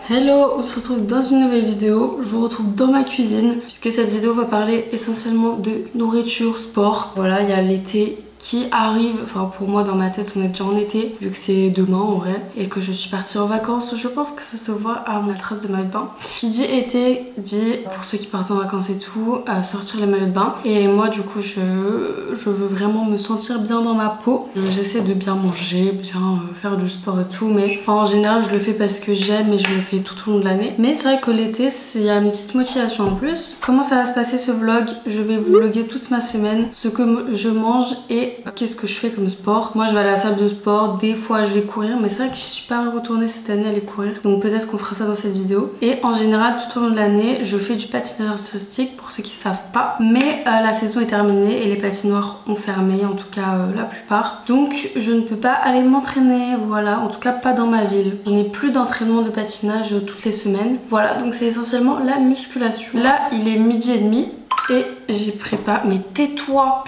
Hello, on se retrouve dans une nouvelle vidéo. Je vous retrouve dans ma cuisine puisque cette vidéo va parler essentiellement de nourriture, sport. Voilà, il y a l'été qui arrive, enfin pour moi dans ma tête on est déjà en été vu que c'est demain en vrai et que je suis partie en vacances. Je pense que ça se voit à ma trace de maillot de bain. Qui dit été dit, pour ceux qui partent en vacances et tout, sortir les maillots de bain. Et moi du coup je veux vraiment me sentir bien dans ma peau. J'essaie de bien manger, bien faire du sport et tout, mais en général je le fais parce que j'aime et je le fais tout au long de l'année. Mais c'est vrai que l'été il y a une petite motivation en plus. Comment ça va se passer ce vlog? Je vais vous vlogger toute ma semaine, ce que je mange et qu'est-ce que je fais comme sport. Moi je vais à la salle de sport, des fois je vais courir, mais c'est vrai que je suis pas retournée cette année à aller courir, donc peut-être qu'on fera ça dans cette vidéo. Et en général tout au long de l'année je fais du patinage artistique pour ceux qui savent pas, mais la saison est terminée et les patinoires ont fermé, en tout cas la plupart, donc je ne peux pas aller m'entraîner, voilà, en tout cas pas dans ma ville. Je n'ai plus d'entraînement de patinage toutes les semaines, voilà, donc c'est essentiellement la musculation. Là il est 12h30 et j'ai préparé, mais tais-toi.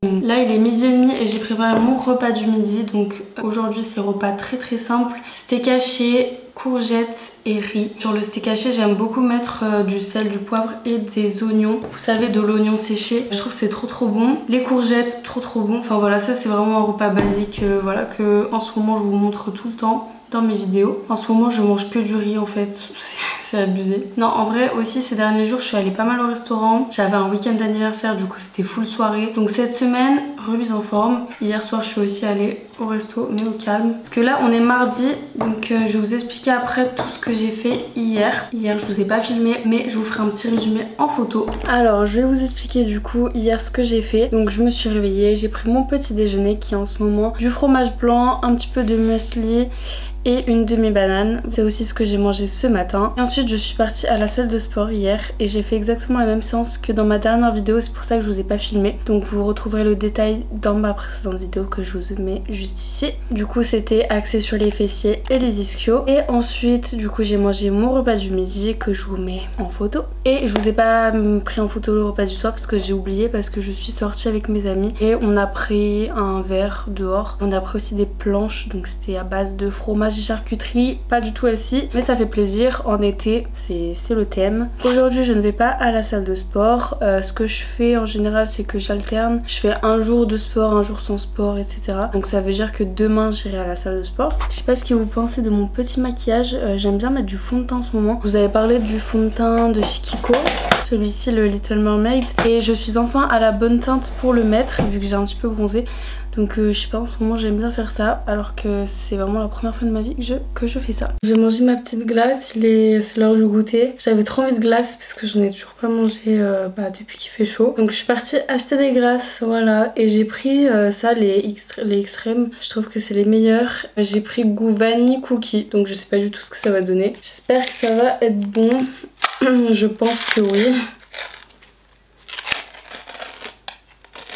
Là il est 12h30 et j'ai préparé mon repas du midi. Donc aujourd'hui c'est repas très simple. Steak haché, courgettes et riz. Sur le steak haché j'aime beaucoup mettre du sel, du poivre et des oignons. Vous savez, de l'oignon séché. Je trouve que c'est trop bon. Les courgettes trop bon. Enfin voilà, ça c'est vraiment un repas basique voilà, que en ce moment je vous montre tout le temps dans mes vidéos. En ce moment je mange que du riz en fait. C'est abusé. Non, en vrai aussi ces derniers jours je suis allée pas mal au restaurant. J'avais un week-end d'anniversaire, du coup c'était full soirée. Donc cette semaine, remise en forme. Hier soir je suis aussi allée au resto, mais au calme. Parce que là on est mardi, donc je vais vous expliquer après tout ce que j'ai fait hier. Hier je vous ai pas filmé, mais je vous ferai un petit résumé en photo. Alors je vais vous expliquer du coup hier ce que j'ai fait. Donc je me suis réveillée, j'ai pris mon petit déjeuner qui est en ce moment du fromage blanc, un petit peu de muesli et une demi-banane. C'est aussi ce que j'ai mangé ce matin. Et ensuite je suis partie à la salle de sport hier et j'ai fait exactement la même séance que dans ma dernière vidéo. C'est pour ça que je vous ai pas filmé, donc vous retrouverez le détail dans ma précédente vidéo que je vous mets juste ici. Du coup c'était axé sur les fessiers et les ischios. Et ensuite du coup j'ai mangé mon repas du midi que je vous mets en photo. Et je vous ai pas pris en photo le repas du soir parce que j'ai oublié, parce que je suis sortie avec mes amis et on a pris un verre dehors. On a pris aussi des planches, donc c'était à base de fromage et charcuterie, pas du tout healthy, mais ça fait plaisir en été, c'est le thème. Aujourd'hui je ne vais pas à la salle de sport. Ce que je fais en général c'est que j'alterne. Je fais un jour de sport, un jour sans sport, etc. Donc ça veut dire que demain j'irai à la salle de sport. Je sais pas ce que vous pensez de mon petit maquillage. J'aime bien mettre du fond de teint en ce moment. Je vous avais parlé du fond de teint de chez Kiko, celui-ci le Little Mermaid, et je suis enfin à la bonne teinte pour le mettre vu que j'ai un petit peu bronzé. Donc je sais pas, en ce moment j'aime bien faire ça, alors que c'est vraiment la première fois de ma vie que je fais ça. Je vais manger ma petite glace, c'est l'heure du goûter. J'avais trop envie de glace parce que j'en ai toujours pas mangé depuis qu'il fait chaud. Donc je suis partie acheter des glaces, voilà. Et j'ai pris ça, les extrêmes. Je trouve que c'est les meilleurs. J'ai pris goût vanille cookie, donc je sais pas du tout ce que ça va donner. J'espère que ça va être bon. Je pense que oui.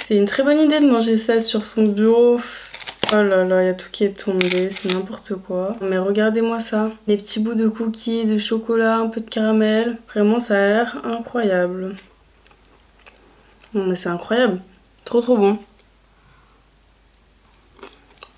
C'est une très bonne idée de manger ça sur son bureau. Oh là là, il y a tout qui est tombé, c'est n'importe quoi. Mais regardez-moi ça. Des petits bouts de cookies, de chocolat, un peu de caramel. Vraiment, ça a l'air incroyable. Non mais c'est incroyable. Trop bon.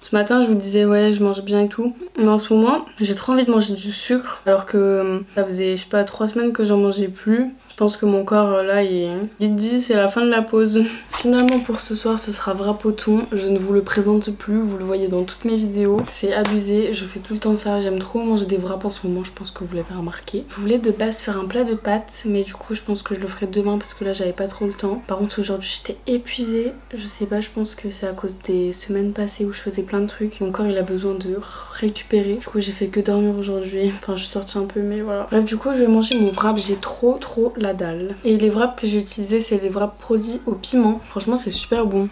Ce matin je vous disais ouais je mange bien et tout, mais en ce moment j'ai trop envie de manger du sucre alors que ça faisait je sais pas 3 semaines que j'en mangeais plus. Je pense que mon corps là il dit c'est la fin de la pause. Finalement pour ce soir ce sera vrapoton. Je ne vous le présente plus, vous le voyez dans toutes mes vidéos. C'est abusé, je fais tout le temps ça. J'aime trop manger des wraps en ce moment, je pense que vous l'avez remarqué. Je voulais de base faire un plat de pâtes, mais du coup je pense que je le ferai demain parce que là j'avais pas trop le temps. Par contre aujourd'hui j'étais épuisée. Je sais pas, je pense que c'est à cause des semaines passées où je faisais plein de trucs. Mon corps il a besoin de récupérer. Du coup j'ai fait que dormir aujourd'hui. Enfin je suis sortie un peu mais voilà. Bref du coup je vais manger mon wrap, j'ai trop la dalle. Et les wraps que j'ai utilisés c'est les wraps Prodi au piment. Franchement c'est super bon.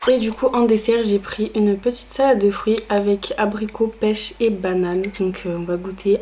Et du coup en dessert j'ai pris une petite salade de fruits avec abricot, pêche et banane. Donc on va goûter.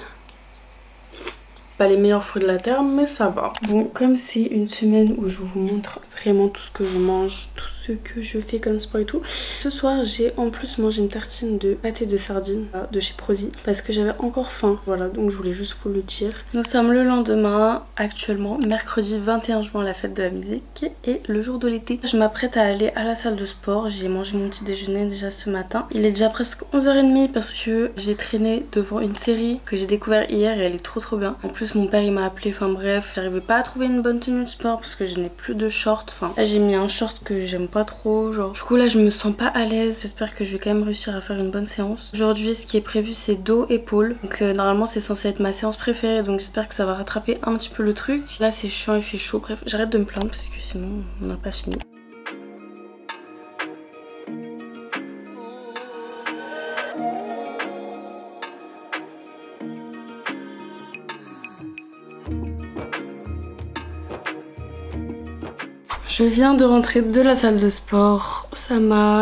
Pas les meilleurs fruits de la terre mais ça va. Bon, comme c'est une semaine où je vous montre vraiment tout ce que je mange, tout ce que je fais comme sport et tout. Ce soir j'ai en plus mangé une tartine de pâté de sardines de chez Prozzi parce que j'avais encore faim. Voilà, donc je voulais juste vous le dire. Nous sommes le lendemain, actuellement mercredi 21 juin, la fête de la musique et le jour de l'été. Je m'apprête à aller à la salle de sport. J'ai mangé mon petit déjeuner déjà ce matin. Il est déjà presque 11h30 parce que j'ai traîné devant une série que j'ai découvert hier et elle est trop bien. En plus mon père il m'a appelé, enfin bref, j'arrivais pas à trouver une bonne tenue de sport parce que je n'ai plus de short. Enfin là j'ai mis un short que j'aime pas trop, genre du coup là je me sens pas à l'aise. J'espère que je vais quand même réussir à faire une bonne séance. Aujourd'hui ce qui est prévu c'est dos épaules, donc normalement c'est censé être ma séance préférée, donc j'espère que ça va rattraper un petit peu le truc. Là c'est chiant, il fait chaud, bref j'arrête de me plaindre parce que sinon on n'a pas fini. Je viens de rentrer de la salle de sport,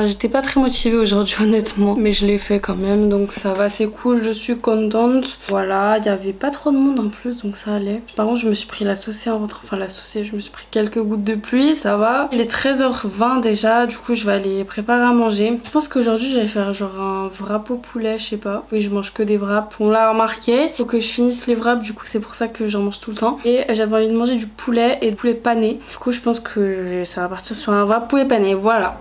j'étais pas très motivée aujourd'hui honnêtement, mais je l'ai fait quand même, donc ça va, c'est cool, je suis contente. Voilà, il y avait pas trop de monde en plus, donc ça allait. Par contre je me suis pris la saucée en rentrant, enfin la saucée, je me suis pris quelques gouttes de pluie, ça va. Il est 13h20 déjà, du coup je vais aller préparer à manger. Je pense qu'aujourd'hui je vais faire genre un wrap au poulet, je sais pas. Oui, je mange que des wraps, on l'a remarqué. Faut que je finisse les wraps, du coup c'est pour ça que j'en mange tout le temps. Et j'avais envie de manger du poulet et du poulet pané, du coup je pense que ça va partir sur un wrap poulet pané, voilà.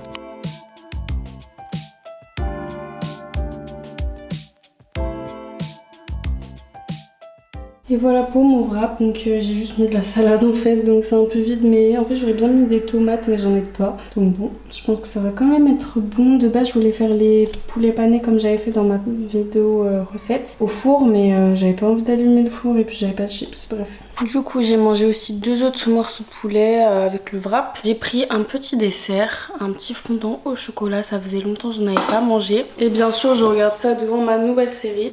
Et voilà pour mon wrap, donc j'ai juste mis de la salade en fait, donc c'est un peu vide, mais en fait j'aurais bien mis des tomates mais j'en ai pas. Donc bon, je pense que ça va quand même être bon. De base je voulais faire les poulets panés comme j'avais fait dans ma vidéo recette au four, mais j'avais pas envie d'allumer le four et puis j'avais pas de chips, bref. Du coup j'ai mangé aussi 2 autres morceaux de poulet avec le wrap. J'ai pris un petit dessert, un petit fondant au chocolat, ça faisait longtemps que je n'en avais pas mangé. Et bien sûr je regarde ça devant ma nouvelle série.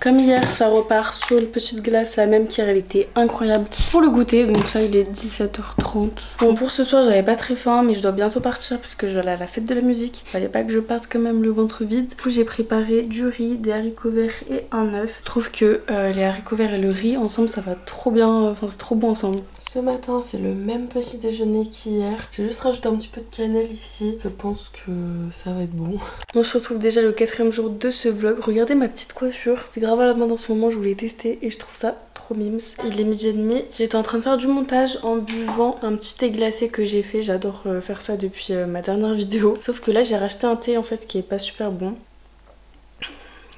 Comme hier, ça repart sur une petite glace, la même qu'hier, elle était incroyable pour le goûter. Donc là, il est 17h30. Bon, pour ce soir, j'avais pas très faim, mais je dois bientôt partir parce que je vais aller à la fête de la musique. Fallait pas que je parte quand même le ventre vide. Du coup, j'ai préparé du riz, des haricots verts et un œuf. Je trouve que les haricots verts et le riz ensemble, ça va trop bien. Enfin, c'est trop bon ensemble. Ce matin, c'est le même petit déjeuner qu'hier. J'ai juste rajouté un petit peu de cannelle ici. Je pense que ça va être bon. On se retrouve déjà le 4e jour de ce vlog. Regardez ma petite coiffure. C'est grave à la mode en ce moment, je voulais tester et je trouve ça trop mimes. Il est 12h30. J'étais en train de faire du montage en buvant un petit thé glacé que j'ai fait. J'adore faire ça depuis ma dernière vidéo. Sauf que là, j'ai racheté un thé en fait qui est pas super bon.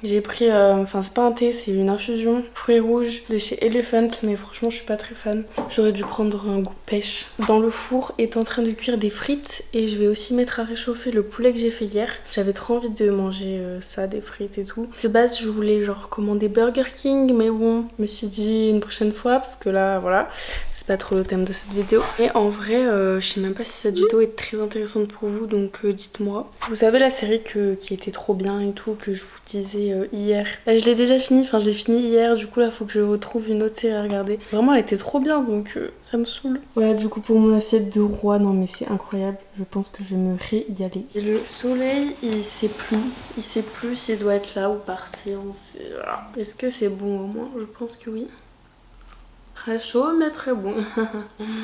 J'ai pris, enfin c'est pas un thé, c'est une infusion fruits rouges de chez Elephant, mais franchement je suis pas très fan. J'aurais dû prendre un goût pêche. Dans le four est en train de cuire des frites et je vais aussi mettre à réchauffer le poulet que j'ai fait hier. J'avais trop envie de manger ça, des frites et tout. De base je voulais genre commander Burger King, mais bon, je me suis dit une prochaine fois parce que là voilà, c'est pas trop le thème de cette vidéo. Et en vrai, je sais même pas si cette vidéo est très intéressante pour vous, donc dites-moi. Vous savez la série qui était trop bien et tout, que je vous disais hier. Là, je l'ai déjà fini, enfin j'ai fini hier, du coup là faut que je retrouve une autre série à regarder. Vraiment elle était trop bien, donc ça me saoule. Voilà du coup pour mon assiette de roi, non mais c'est incroyable, je pense que je vais me régaler. Et le soleil il sait plus s'il doit être là ou partir, on sait. Voilà. Est-ce que c'est bon au moins? Je pense que oui. Très chaud mais très bon.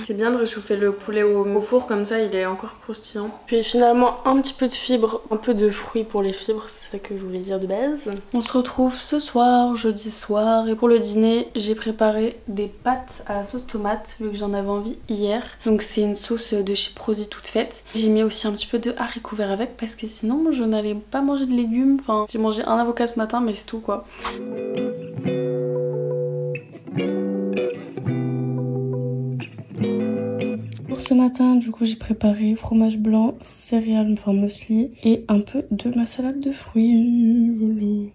C'est bien de réchauffer le poulet au four, comme ça il est encore croustillant. Puis finalement un petit peu de fibres, un peu de fruits pour les fibres, c'est ça que je voulais dire de base. On se retrouve ce soir, jeudi soir, et pour le dîner j'ai préparé des pâtes à la sauce tomate vu que j'en avais envie hier. Donc c'est une sauce de chez Prozzi toute faite. J'ai mis aussi un petit peu de haricots verts avec parce que sinon je n'allais pas manger de légumes. Enfin j'ai mangé un avocat ce matin mais c'est tout quoi. Pour ce matin, du coup, j'ai préparé fromage blanc, céréales, enfin muesli et un peu de ma salade de fruits. Voilà.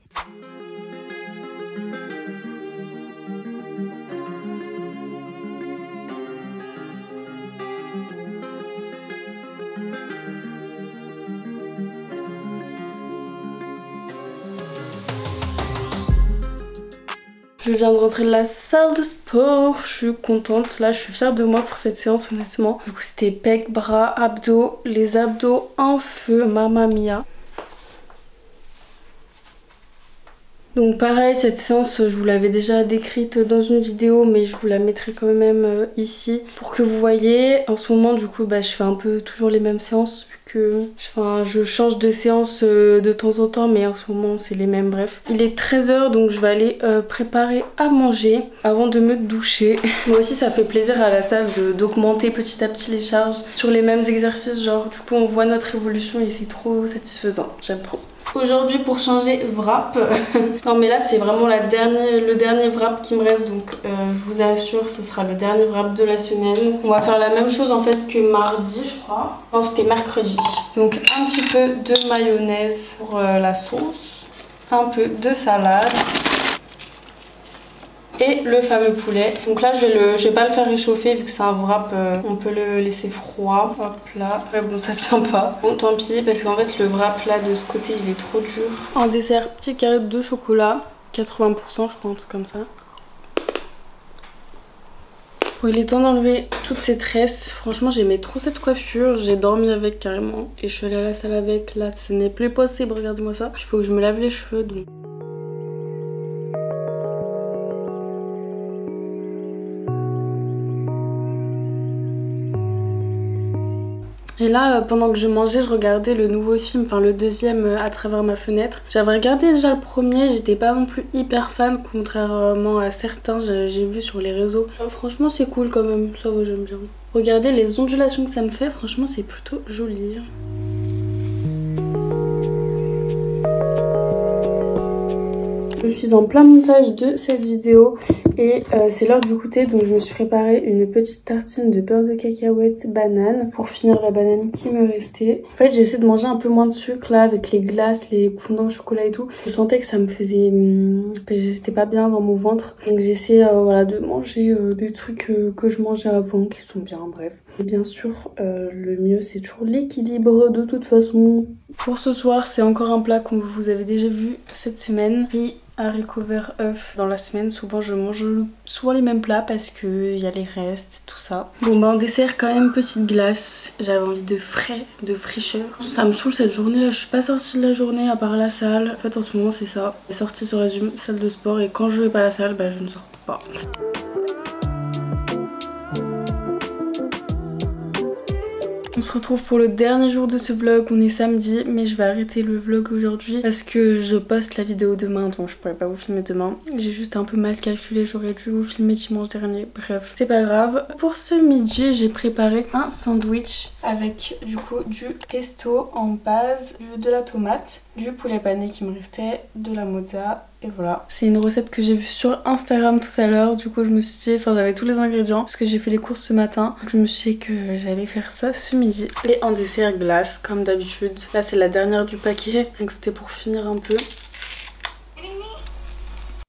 Je viens de rentrer de la salle de sport, je suis contente, là je suis fière de moi pour cette séance honnêtement. Du coup c'était pecs, bras, abdos, les abdos en feu, mamma mia. Donc pareil, cette séance je vous l'avais déjà décrite dans une vidéo, mais je vous la mettrai quand même ici pour que vous voyez. En ce moment du coup je fais un peu toujours les mêmes séances vu que je change de séance de temps en temps, mais en ce moment c'est les mêmes. Bref, il est 13 h, donc je vais aller préparer à manger avant de me doucher. Moi aussi ça fait plaisir à la salle d'augmenter petit à petit les charges sur les mêmes exercices, genre du coup on voit notre évolution et c'est trop satisfaisant, j'aime trop. Aujourd'hui pour changer wrap, non mais là c'est vraiment le dernier wrap qui me reste, donc je vous assure ce sera le dernier wrap de la semaine. On va faire la même chose en fait que mardi je crois, non c'était mercredi. Donc un petit peu de mayonnaise pour la sauce, un peu de salade et le fameux poulet. Donc là je vais pas le faire réchauffer vu que c'est un wrap, on peut le laisser froid. Hop là, ouais, bon ça tient pas. Bon tant pis parce qu'en fait le wrap là de ce côté il est trop dur. En dessert, petit carré de chocolat, 80% je crois, un truc comme ça. Bon, il est temps d'enlever toutes ces tresses. Franchement j'aimais trop cette coiffure, j'ai dormi avec carrément et je suis allée à la salle avec. Là ce n'est plus possible, regardez-moi ça. Il faut que je me lave les cheveux donc. Et là, pendant que je mangeais, je regardais le nouveau film, enfin le deuxième à travers ma fenêtre. J'avais regardé déjà le premier, j'étais pas non plus hyper fan, contrairement à certains, j'ai vu sur les réseaux. Franchement c'est cool quand même, ça va, j'aime bien. Regardez les ondulations que ça me fait, franchement c'est plutôt joli. Je suis en plein montage de cette vidéo et c'est l'heure du goûter, donc je me suis préparé une petite tartine de beurre de cacahuète banane pour finir la banane qui me restait. En fait j'essaie de manger un peu moins de sucre là avec les glaces, les fondants au chocolat et tout. Je sentais que ça me faisait... j'étais pas bien dans mon ventre, donc j'essaie voilà, de manger des trucs que je mangeais avant qui sont bien, bref. Et bien sûr le mieux c'est toujours l'équilibre de toute façon. Pour ce soir c'est encore un plat que vous avez déjà vu cette semaine. Riz, haricots verts, œufs. Dans la semaine souvent je mange souvent les mêmes plats parce qu'il y a les restes, tout ça. Bon bah en dessert quand même petite glace. J'avais envie de frais, de fraîcheur. Ça me saoule cette journée là, je suis pas sortie de la journée à part la salle. En fait en ce moment c'est ça. Les sorties se résument salle de sport et quand je vais pas à la salle bah je ne sors pas. On se retrouve pour le dernier jour de ce vlog, on est samedi mais je vais arrêter le vlog aujourd'hui parce que je poste la vidéo demain donc je pourrais pas vous filmer demain. J'ai juste un peu mal calculé, j'aurais dû vous filmer dimanche dernier, bref c'est pas grave. Pour ce midi j'ai préparé un sandwich avec du coup du pesto en base, de la tomate, du poulet pané qui me restait, de la mozza. Et voilà, c'est une recette que j'ai vue sur Instagram tout à l'heure, du coup je me suis dit, enfin j'avais tous les ingrédients parce que j'ai fait les courses ce matin, donc je me suis dit que j'allais faire ça ce midi. Et en dessert glace comme d'habitude, là c'est la dernière du paquet donc c'était pour finir un peu.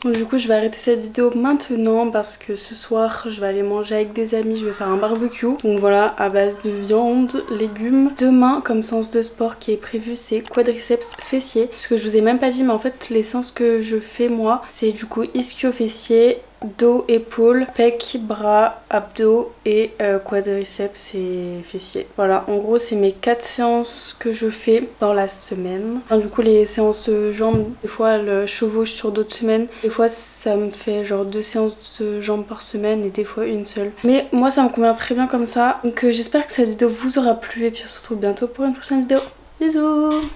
Donc du coup je vais arrêter cette vidéo maintenant parce que ce soir je vais aller manger avec des amis, je vais faire un barbecue. Donc voilà, à base de viande, légumes. Demain comme séance de sport qui est prévu c'est quadriceps fessiers. Parce que je vous ai même pas dit mais en fait les séances que je fais moi c'est du coup ischio fessier, dos, épaules, pec, bras, abdos et quadriceps et fessiers. Voilà, en gros c'est mes 4 séances que je fais dans la semaine. Enfin, du coup les séances jambes, des fois elles chevauchent sur d'autres semaines. Des fois ça me fait genre 2 séances de jambes par semaine et des fois une seule. Mais moi ça me convient très bien comme ça. Donc j'espère que cette vidéo vous aura plu et puis on se retrouve bientôt pour une prochaine vidéo. Bisous!